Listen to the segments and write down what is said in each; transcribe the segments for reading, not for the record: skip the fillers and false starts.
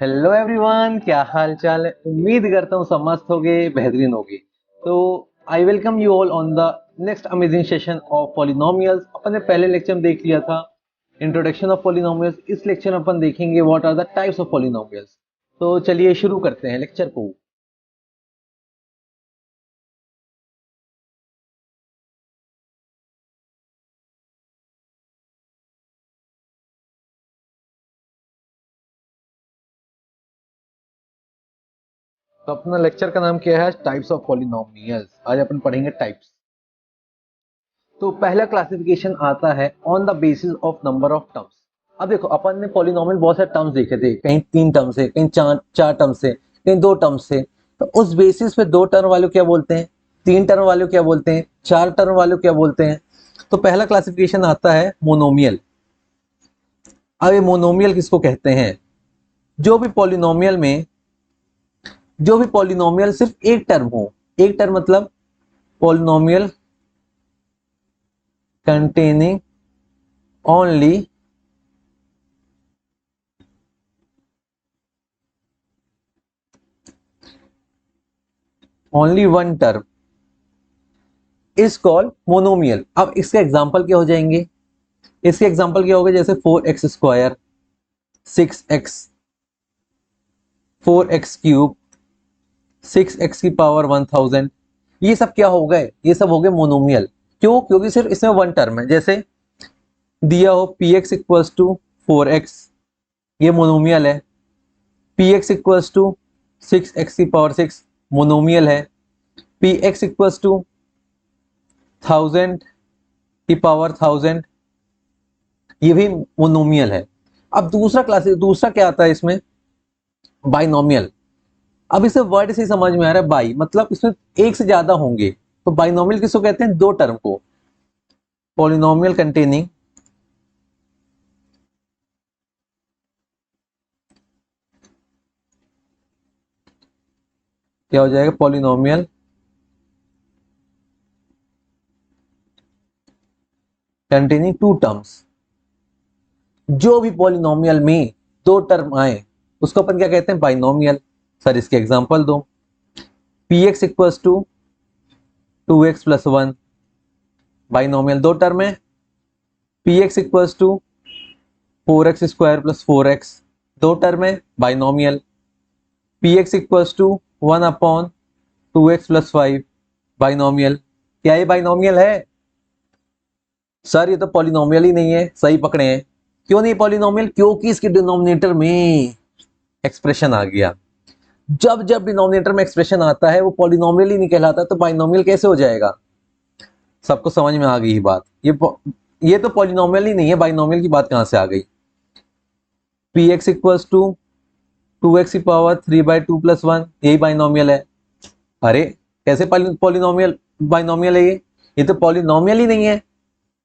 Hello everyone, क्या हाल चाल है। उम्मीद करता हूँ सब मस्त होगे, बेहतरीन होगे। तो I welcome you all on the next amazing session of polynomials. अपन ने पहले लेक्चर में देख लिया था इंट्रोडक्शन ऑफ पॉलिनोमियल्स। इस लेक्चर में अपन देखेंगे what are the types of polynomials. तो चलिए शुरू करते हैं लेक्चर को। तो अपना लेक्चर का नाम क्या है? Types of polynomials. आज अपन पढ़ेंगे टाइप्स। तो पहला क्लासिफिकेशन आता है on the basis of number of terms. अब देखो, अपन ने पॉलिनोमियल बहुत सारे टर्म्स देखे थे, कहीं 3 टर्म से, कहीं चार चार टर्म से, कहीं 2 टर्म से। तो उस बेसिस पे 2 टर्म वाले क्या बोलते हैं, 3 टर्म वाले क्या बोलते हैं, 4 टर्म वाले क्या बोलते हैं। तो पहला क्लासिफिकेशन आता है मोनोमियल। अब ये मोनोमियल किसको कहते हैं? जो भी पॉलिनोमियल में जो भी पॉलिनोमियल सिर्फ एक टर्म हो। एक टर्म मतलब polynomial containing only only one term is called monomial. अब इसके एग्जांपल क्या हो जाएंगे? इसके एग्जांपल क्या होगा? जैसे 4x², 6x, 4x³ 6x⁻1000। ये सब क्या हो गए? ये सब हो गए मोनोमियल। क्यों? क्योंकि सिर्फ इसमें वन टर्म है। जैसे दिया हो px = 4x, ये मोनोमियल है। px = 6x⁻6 मोनोमियल है। px = 1000 ये भी मोनोमियल है। अब दूसरा क्या आता है इसमें? बाइनोमियल। अब इसे वर्ड से ही समझ में आ रहा है, बाई मतलब इसमें एक से ज्यादा होंगे। तो बाइनोमियल किसको कहते हैं? 2 टर्म को। पॉलिनोमियल कंटेनिंग क्या हो जाएगा? Polynomial containing 2 terms. जो भी पॉलिनोमियल में 2 टर्म आए उसको अपन क्या कहते हैं? बाइनोमियल। सर इसके एग्जांपल दो। px = 2x+1 बाइनोमियल, 2 टर्म है। px = 4x² + 4x 2 टर्म है, बाइनोमियल। px = 1/2x + 5 binomial. क्या ये बाइनोमियल है? सर ये तो पॉलिनोमियल ही नहीं है। सही पकड़े हैं। क्यों नहीं पॉलिनोमियल? क्योंकि इसके डिनोमिनेटर में एक्सप्रेशन आ गया। जब जब डिनोमिनेटर में एक्सप्रेशन आता है वो पॉलिनोमियल ही नहीं कहलाता, तो बाइनोमियल कैसे हो जाएगा? सबको समझ में आ गई ये बात। ये तो पॉलिनोमियल ही नहीं है, बाइनोमियल की बात कहां से आ गई? px = 2x⁻3/2 + 1 यही बाइनोमियल है। अरे कैसे पॉलिनोमियल बाइनोमियल है ये तो पॉलिनोमियल ही नहीं है।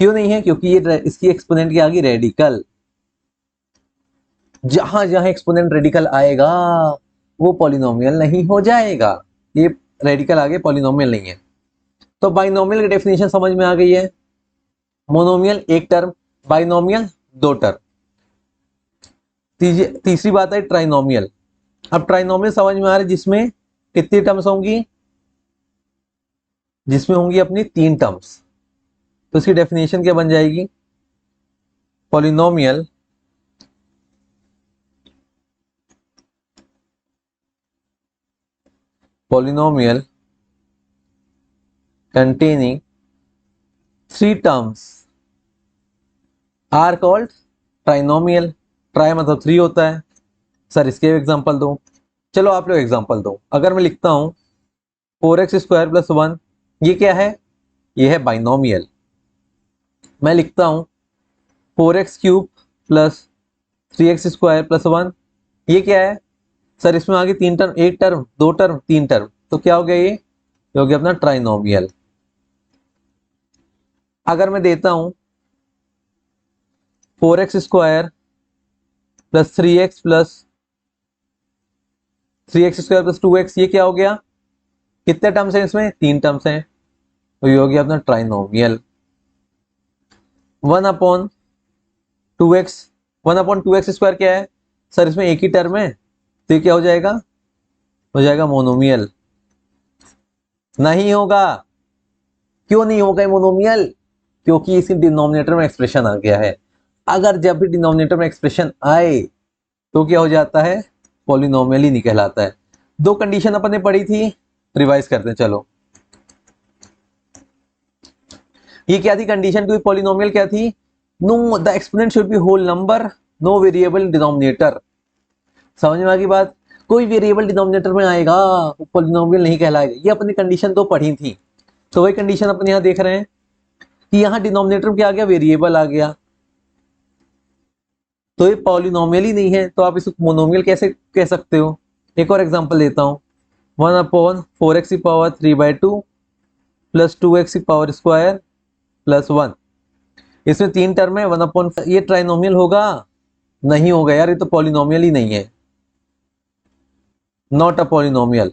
क्यों नहीं है? क्योंकि ये इसकी एक्सपोनेंट की आ गई रेडिकल। जहां जहां एक्सपोनेंट रेडिकल आएगा वो पॉलिनोमियल नहीं हो जाएगा। ये रेडिकल आगे पॉलिनोमियल नहीं है। तो बाइनोमियल की डेफिनेशन समझ में आ गई है। Monomial 1 term, binomial 2 term. तीसरी बात है ट्राइनोमियल। अब ट्राइनोमियल समझ में आ रहा है, जिसमें कितनी टर्म्स होंगी? जिसमें होंगी अपनी 3 टर्म्स। तो इसकी डेफिनेशन क्या बन जाएगी? Polynomial polynomial containing 3 terms are called trinomial. Tri मतलब 3 होता है। सर इसके एग्जांपल दो। चलो आप लोग एग्जांपल दो। अगर मैं लिखता हूं 4x² + 1, ये क्या है? ये है बाइनोमियल। मैं लिखता हूं 4x³ + 3x² + 1, ये क्या है? सर इसमें आगे 3 टर्म, 1 टर्म, 2 टर्म, 3 टर्म, तो क्या हो गया? ये हो गया अपना ट्राइनोमियल। अगर मैं देता हूं 4x² + 3x + 2x, ये क्या हो गया? कितने टर्म्स हैं इसमें? 3 टर्म्स हैं। तो ये हो गया अपना ट्राइनोमियल। 1/2x 1/2x² क्या है? सर इसमें एक ही टर्म है। तो ये क्या हो जाएगा मोनोमियल। नहीं होगा। क्यों नहीं होगा मोनोमियल? क्योंकि इसी डिनोमिनेटर में एक्सप्रेशन आ गया है। अगर जब भी डिनोमिनेटर में एक्सप्रेशन आए तो क्या हो जाता है? पॉलिनोमियल ही नहीं कहलाता है। दो कंडीशन अपन ने पढ़ी थी, रिवाइज करते हैं चलो। ये क्या थी कंडीशन टू पॉलिनोमियल? क्या थी? No the exponent should be whole number, no variable denominator. समझ में आ गई बात? कोई वेरिएबल डिनोमिनेटर में आएगा वो पॉलिनोमियल नहीं कहलाएगा। ये अपनी कंडीशन तो पढ़ी थी, तो वही कंडीशन अपन यहाँ देख रहे हैं कि यहाँ डिनोमिनेटर में क्या आ गया? वेरिएबल आ गया, तो ये पॉलिनोमियल ही नहीं है, तो आप इसको मोनोमियल कैसे कह सकते हो? एक और एग्जांपल देता हूँ। 1/4x की पावर 3/2 प्लस 2x की पावर स्क्वायर प्लस 1। इसमें तीन टर्म है, 1/, ये ट्राइनोमियल होगा? नहीं होगा यार, ये तो पॉलिनोमियल ही नहीं है, नॉट अ पॉलिनोमियल।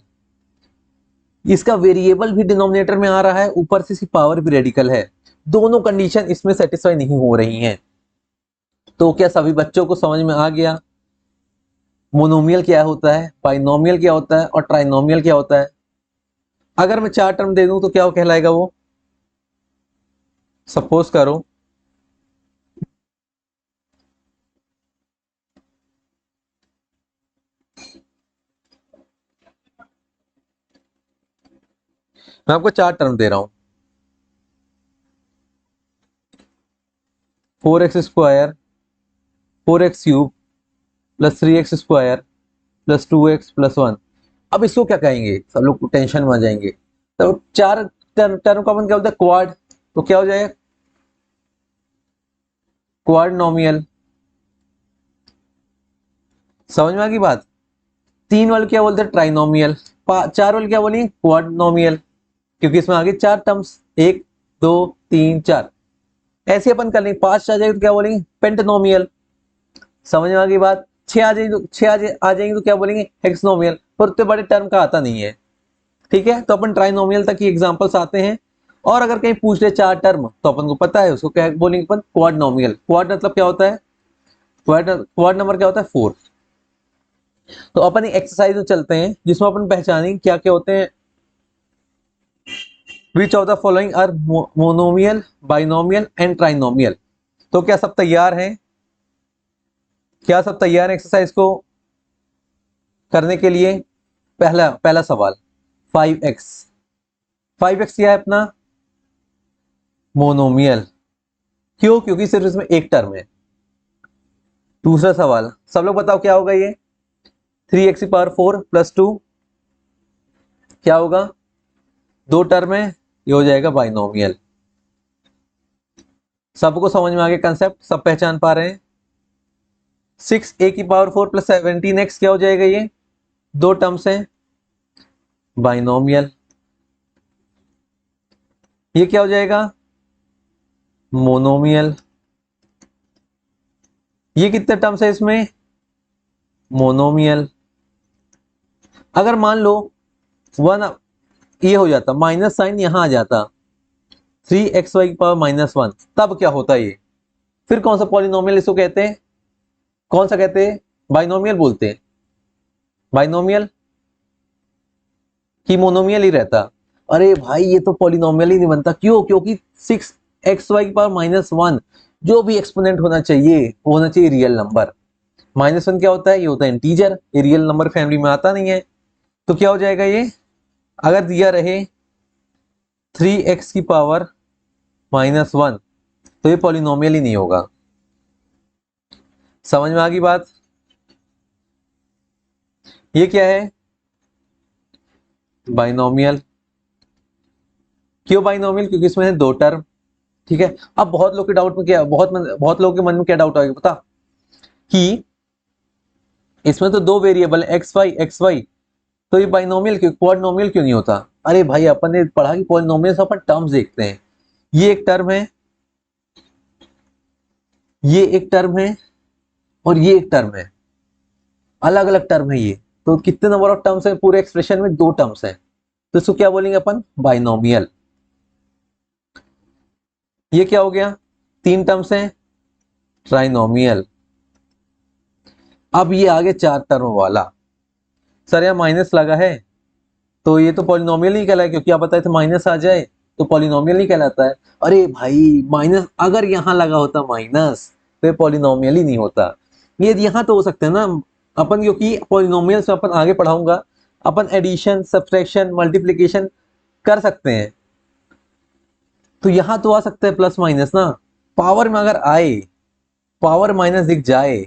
इसका वेरिएबल भी डिनोमिनेटर में आ रहा है, ऊपर से इसकी पावर भी रेडिकल है। दोनों कंडीशन इसमें सेटिस्फाई नहीं हो रही हैं। तो क्या सभी बच्चों को समझ में आ गया मोनोमियल क्या होता है, बाइनोमियल क्या होता है और ट्राइनोमियल क्या होता है? अगर मैं चार टर्म दे दूं तो क्या कहलाएगा वो? सपोज करो मैं आपको चार टर्म दे रहा हूं। 4x² 4x³ plus 3x² plus 2x plus 1। अब इसको क्या कहेंगे? सब लोग टेंशन में आ जाएंगे। तो चार टर्म का अपन क्या होता है? क्वाड। तो क्या हो जाएगा? क्वाड नोमियल। समझ में आ गई बात? तीन वाले क्या बोलते हैं? ट्राइनोमियल। चार वाले क्या बोलेंगे? क्वाड नोमियल, क्योंकि इसमें आगे चार टर्म्स, एक दो तीन चार। ऐसे अपन कर लेंगे। पांच आ जाएगी तो क्या बोलेंगे? पेंटनोमियल। समझ में आ गई बात? छह आ जाएगी तो आ जाएंगे तो क्या बोलेंगे? हेक्सनोमियल। पर उतने बड़े टर्म का आता नहीं है। ठीक है, तो अपन ट्राइनोमियल तक की एग्जांपल्स आते हैं। और अगर कहीं पूछ ले चार टर्म तो अपन को पता है उसको क्या बोलेंगे अपन? क्वाडनोमियल। क्वाड मतलब क्या होता है? क्वाड नंबर क्या होता है? 4। तो अपन एक एक्सरसाइज में चलते हैं जिसमें अपन पहचानेंगे क्या क्या होते हैं। Which of the following are monomial, binomial and trinomial? तो क्या सब तैयार हैं? क्या सब तैयार हैं एक्सरसाइज को करने के लिए? पहला पहला सवाल 5x। 5x क्या है अपना? मोनोमियल। क्यों? क्योंकि सिर्फ इसमें एक टर्म है। दूसरा सवाल, सब लोग बताओ क्या होगा ये? 3x⁴ प्लस 2 क्या होगा? दो टर्म है, ये हो जाएगा बाइनोमियल। सबको समझ में आ गया कंसेप्ट? सब पहचान पा रहे हैं? 6a⁴ प्लस 17x क्या हो जाएगा? ये दो टर्म्स हैं, बाइनोमियल। ये क्या हो जाएगा? मोनोमियल। ये कितने टर्म्स है इसमें? मोनोमियल। अगर मान लो वन, ये हो जाता, माइनस साइन यहां आ जाता, 3xy⁻1, तब क्या होता ये? फिर कौन सा पॉलिनोमियल इसको कहते हैं? कौन सा कहते हैं? बाइनोमियल बोलते हैं। बाइनोमियल की मोनोमियल ही रहता। अरे भाई ये तो पॉलिनोमियल ही नहीं बनता। क्यों? क्योंकि 6xy⁻1 जो भी एक्सपोनेंट होना चाहिए वो होना चाहिए रियल नंबर। -1 क्या होता है? ये होता है इंटीजर, ये रियल नंबर फैमिली में आता नहीं है। तो क्या हो जाएगा ये? अगर दिया रहे 3x⁻1 तो ये पॉलिनोमियल ही नहीं होगा। समझ में आ गई बात? ये क्या है? बाइनोमियल। क्यों बाइनोमियल? क्योंकि इसमें है दो टर्म। ठीक है, अब बहुत लोग के डाउट में क्या, बहुत लोगों के मन में क्या डाउट आएगा पता? कि इसमें तो दो वेरिएबल एक्स वाई, तो ये बाइनोमियल क्यों, पॉलिनोमियल क्यों नहीं होता? अरे भाई अपन ने पढ़ा कि पॉलिनोमियल से अपन टर्म्स देखते हैं। ये एक टर्म है, ये एक टर्म है और ये एक टर्म है, अलग अलग टर्म है ये। तो कितने नंबर ऑफ टर्म्स है पूरे एक्सप्रेशन में? दो टर्म्स है, तो इसको क्या बोलेंगे अपन? बाइनोमियल। ये क्या हो गया? तीन टर्म्स हैं, ट्राइनोमियल। अब ये आगे चार टर्म वाला, सर यहाँ माइनस लगा है तो ये तो पॉलिनोमियल नहीं कहलाए, क्योंकि आप बताए थे माइनस आ जाए तो पॉलिनोमियल नहीं कहलाता है। अरे भाई माइनस अगर यहाँ लगा होता माइनस तो ये पॉलिनोमियल ही नहीं होता। ये यहाँ तो हो सकते हैं ना अपन, क्योंकि पॉलिनोमियल से अपन आगे पढ़ाऊंगा, अपन एडिशन सब्ट्रैक्शन मल्टीप्लिकेशन कर सकते हैं। तो यहाँ तो आ सकता है प्लस माइनस ना, पावर में अगर आए, पावर माइनस दिख जाए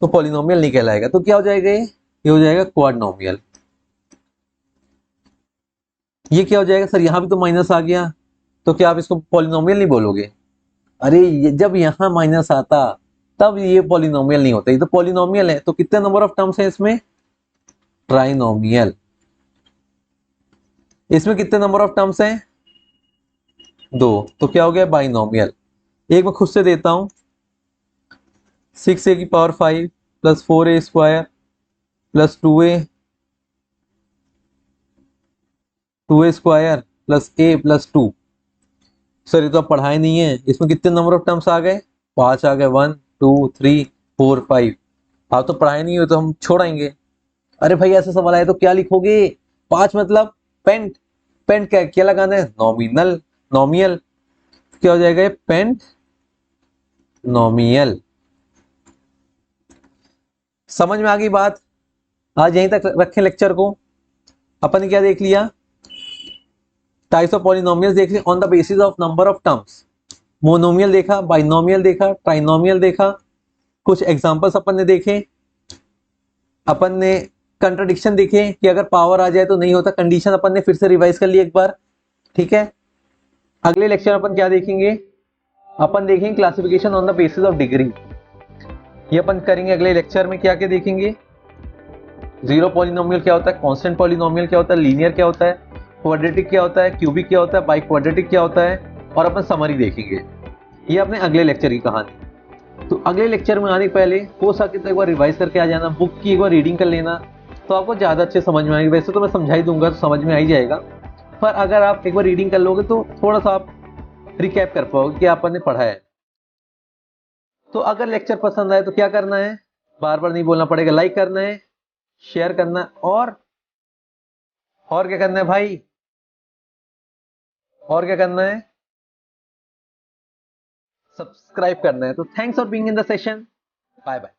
तो पॉलिनोमियल नहीं कहलाएगा। तो क्या हो जाएगा ये हो जाएगा क्वाड्रोमियल। ये क्या हो जाएगा सर, यहाँ भी तो माइनस आ गया, तो क्या आप इसको पॉलिनोमियल नहीं बोलोगे? अरे ये जब यहाँ माइनस आता तब ये पॉलिनोमियल नहीं होता, ये तो पॉलिनोमियल है। तो कितने नंबर ऑफ टर्म्स है इसमें? ट्राइनोमियल। इसमें कितने नंबर ऑफ टर्म्स हैं? दो। तो क्या हो गया? बाइनोमियल। एक मैं खुद से देता हूं, 6a⁵ plus 4a² plus 2a² plus a plus 2। Sir ये तो आप पढ़ाए नहीं है, इसमें कितने नंबर ऑफ टर्म्स आ गए? 5 आ गए, 1 2 3 4 5। आप तो पढ़ाए नहीं हो तो हम छोड़ेंगे। अरे भाई ऐसा सवाल आए तो क्या लिखोगे? 5 मतलब पेंट। पेंट क्या क्या लगाना है? नॉमिनल नॉमियल। क्या हो जाएगा ये? पेंट नॉमियल। समझ में आ गई बात? आज यहीं तक रखें लेक्चर को। अपन ने क्या देख लिया? टाइप्स ऑफ पॉलिनोमियल्स देख लिया on the basis of number of terms. Monomial देखा, बाइनोमियल देखा, ट्राइनोमियल देखा, कुछ एग्जांपल्स अपन ने देखे। अपन ने कंट्राडिक्शन देखे कि अगर पावर आ जाए तो नहीं होता, कंडीशन अपन ने फिर से रिवाइज कर ली एक बार। ठीक है, अगले लेक्चर अपन क्या देखेंगे? अपन देखेंगे classification on the basis of degree. ये अपन करेंगे अगले लेक्चर में। क्या क्या देखेंगे? जीरो पॉलिनोमियल क्या होता है, कांस्टेंट पॉलिनोमियल क्या होता है, लीनियर क्या होता है, क्वाड्रेटिक क्या होता है, क्यूबिक क्या होता है, बाई क्वाड्रेटिक क्या होता है, और अपन समरी देखेंगे। ये अपने अगले लेक्चर की कहानी। तो अगले लेक्चर में आने के पहले हो सके तो एक बार रिवाइज करके आ जाना, बुक की एक बार रीडिंग कर लेना, तो आपको ज़्यादा अच्छे समझ में आएगी। वैसे तो मैं समझा ही दूंगा तो समझ में आ ही जाएगा, पर अगर आप एक बार रीडिंग कर लोगे तो थोड़ा सा आप रिकैप कर पाओगे कि आपने पढ़ा है। तो अगर लेक्चर पसंद आए तो क्या करना है? बार बार नहीं बोलना पड़ेगा, लाइक करना है, शेयर करना है, और क्या करना है भाई? और क्या करना है? सब्सक्राइब करना है। तो thanks for being in the session. Bye bye.